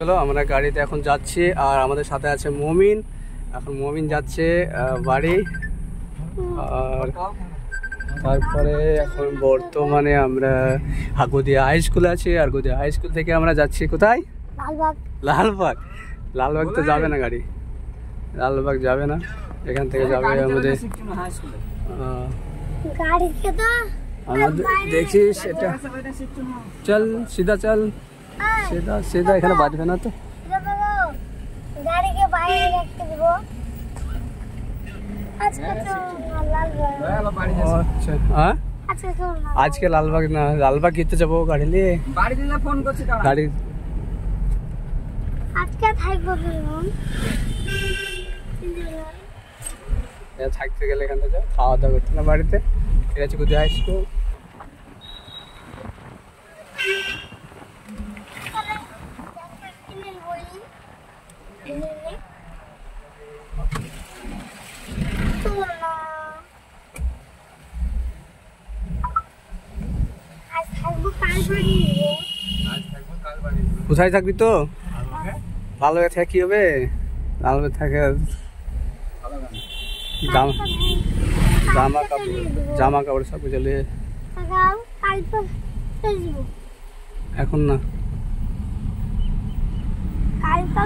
চলো আমরা গাড়িতে এখন যাচ্ছি আর আমাদের সাথে আছে মমিন। এখন মমিন যাচ্ছে বাড়ি। আর তারপরে এখন বর্তমানে আমরা আগুদিয়া হাই স্কুলে আছি। আর আগুদিয়া হাই স্কুল থেকে আমরা যাচ্ছি কোথায়? লালবাগ। লালবাগ তো যাবে না গাড়ি, লালবাগ যাবে না, এখান থেকে যাবে আমাদের দেখিস এটা। চল সিধা চল, সিধা সিধা, এখানে বাজবে না তো। আজকে লালবাগ না, লালবাগ ঘুরতে যাবো গাড়ি নিয়ে। গাড়ি থাকতে গেলে এখান থেকে খাওয়া দাওয়া করতে না বাড়িতে। ঠিক আছে, কোথায় আসবো? কোথায় থাকবি তো? লালবাগে থাকে কি হবে? লালবাগে থাকে জামা কাপড় সব কিছু এখন না। কালকে